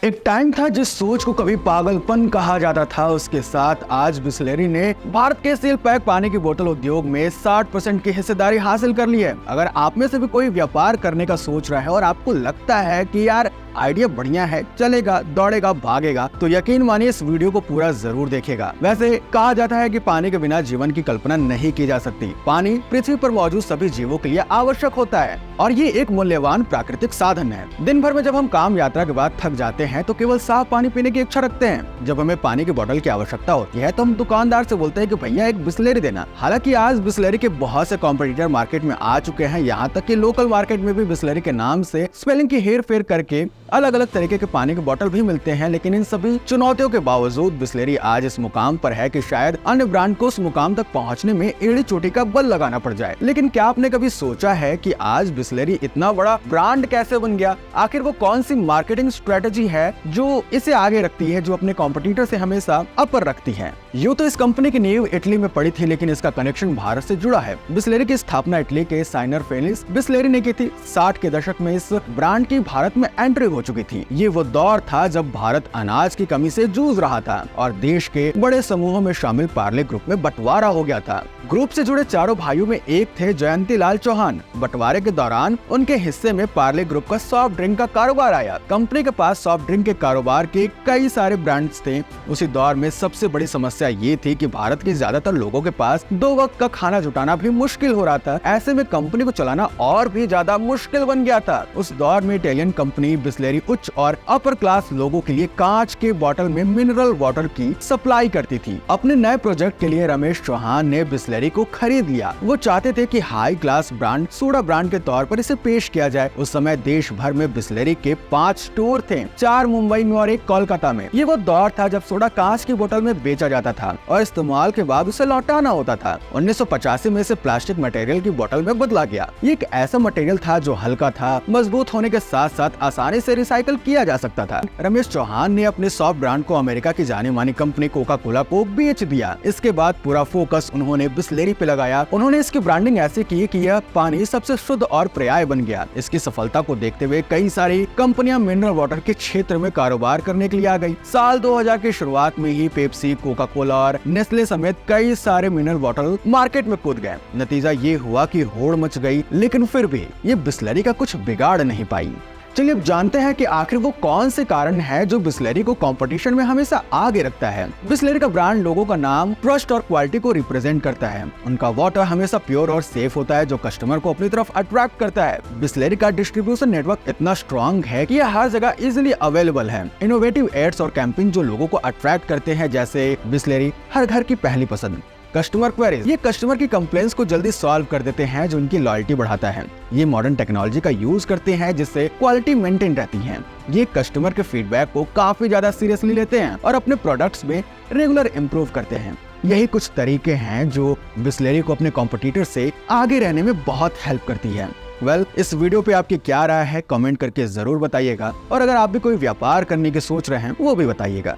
एक टाइम था जिस सोच को कभी पागलपन कहा जाता था, उसके साथ आज बिसलेरी ने भारत के सील पैक पानी की बोतल उद्योग में 60% की हिस्सेदारी हासिल कर ली है। अगर आप में से भी कोई व्यापार करने का सोच रहा है और आपको लगता है कि यार आइडिया बढ़िया है, चलेगा, दौड़ेगा, भागेगा, तो यकीन मानिए इस वीडियो को पूरा जरूर देखेगा। वैसे कहा जाता है कि पानी के बिना जीवन की कल्पना नहीं की जा सकती। पानी पृथ्वी पर मौजूद सभी जीवों के लिए आवश्यक होता है और ये एक मूल्यवान प्राकृतिक साधन है। दिन भर में जब हम काम यात्रा के बाद थक जाते हैं तो केवल साफ पानी पीने की इच्छा रखते हैं। जब हमें पानी की बोतल की आवश्यकता होती है तो हम दुकानदार से बोलते हैं कि भैया एक बिसलेरी देना। हालांकि आज बिसलेरी के बहुत से कॉम्पिटिटर मार्केट में आ चुके हैं, यहाँ तक कि लोकल मार्केट में भी बिसलेरी के नाम से स्पेलिंग की हेर फेर करके अलग अलग तरीके के पानी के बोतल भी मिलते हैं। लेकिन इन सभी चुनौतियों के बावजूद बिसलेरी आज इस मुकाम पर है कि शायद अन्य ब्रांड को उस मुकाम तक पहुंचने में एड़ी चोटी का बल लगाना पड़ जाए। लेकिन क्या आपने कभी सोचा है कि आज बिसलेरी इतना बड़ा ब्रांड कैसे बन गया? आखिर वो कौन सी मार्केटिंग स्ट्रेटेजी है जो इसे आगे रखती है, जो अपने कॉम्पिटिटर से हमेशा अपर रखती है? यूं तो इस कंपनी की नींव इटली में पड़ी थी, लेकिन इसका कनेक्शन भारत से जुड़ा है। बिसलेरी की स्थापना इटली के साइनर फेलिस बिसलेरी ने की थी। 60 के दशक में इस ब्रांड की भारत में एंट्री हो चुकी थी। ये वो दौर था जब भारत अनाज की कमी से जूझ रहा था और देश के बड़े समूहों में शामिल पार्ले ग्रुप में बंटवारा हो गया था। ग्रुप से जुड़े चारों भाइयों में एक थे जयंती लाल चौहान। बंटवारे के दौरान उनके हिस्से में पार्ले ग्रुप का सॉफ्ट ड्रिंक का कारोबार आया। कंपनी के पास सॉफ्ट ड्रिंक के कारोबार के कई सारे ब्रांड्स थे। उसी दौर में सबसे बड़ी समस्या ये थी कि भारत के ज्यादातर लोगों के पास 2 वक्त का खाना जुटाना भी मुश्किल हो रहा था। ऐसे में कंपनी को चलाना और भी ज्यादा मुश्किल बन गया था। उस दौर में इटालियन कंपनी बिसलेरी उच्च और अपर क्लास लोगों के लिए कांच के बोतल में मिनरल वाटर की सप्लाई करती थी। अपने नए प्रोजेक्ट के लिए रमेश चौहान ने बिसलेरी को खरीद लिया। वो चाहते थे कि high class brand soda brand के तौर पर इसे पेश किया जाए। उस समय देश भर में बिसलेरी के 5 स्टोर थे, 4 मुंबई में और 1 कोलकाता में। ये वो दौर था जब सोडा कांच की बोतल में बेचा जाता था और इस्तेमाल के बाद उसे लौटाना होता था। 1985 में इसे प्लास्टिक मटेरियल की बोतल में बदला गया। ये एक ऐसा मटेरियल था जो हल्का था, मजबूत होने के साथ साथ आसानी से रिसाइकल किया जा सकता था। रमेश चौहान ने अपने सॉफ्ट ब्रांड को अमेरिका की जानी मानी कंपनी कोका कोला को बेच दिया। इसके बाद पूरा फोकस उन्होंने बिसलेरी पे लगाया। उन्होंने इसकी ब्रांडिंग ऐसे की कि यह पानी सबसे शुद्ध और पर्याय बन गया। इसकी सफलता को देखते हुए कई सारी कंपनियां मिनरल वाटर के क्षेत्र में कारोबार करने के लिए आ गई। साल 2000 की शुरुआत में ही पेप्सी, कोका कोला और नेस्ले समेत कई सारे मिनरल वाटर मार्केट में कूद गए। नतीजा ये हुआ कि होड़ मच गई, लेकिन फिर भी ये बिसलेरी का कुछ बिगाड़ नहीं पाई। चलिए अब जानते हैं कि आखिर वो कौन से कारण है जो बिसलेरी को कंपटीशन में हमेशा आगे रखता है। बिसलेरी का ब्रांड लोगों का नाम, ट्रस्ट और क्वालिटी को रिप्रेजेंट करता है। उनका वाटर हमेशा प्योर और सेफ होता है जो कस्टमर को अपनी तरफ अट्रैक्ट करता है। बिसलेरी का डिस्ट्रीब्यूशन नेटवर्क इतना स्ट्रॉन्ग है कि यह हर जगह इजिली अवेलेबल है। इनोवेटिव एड्स और कैंपेन जो लोगों को अट्रैक्ट करते हैं, जैसे बिसलेरी हर घर की पहली पसंद। कस्टमर क्वेरीज, ये कस्टमर की कंप्लेंट्स को जल्दी सॉल्व कर देते हैं जो उनकी लॉयल्टी बढ़ाता है। ये मॉडर्न टेक्नोलॉजी का यूज करते हैं जिससे क्वालिटी मेंटेन रहती है। ये कस्टमर के फीडबैक को काफी ज्यादा सीरियसली लेते हैं और अपने प्रोडक्ट्स में रेगुलर इम्प्रूव करते हैं। यही कुछ तरीके हैं जो बिसलेरी को अपने कॉम्पिटिटर से आगे रहने में बहुत हेल्प करती है। इस वीडियो पे आपकी क्या राय है कमेंट करके जरूर बताइएगा और अगर आप भी कोई व्यापार करने की सोच रहे हैं वो भी बताइएगा।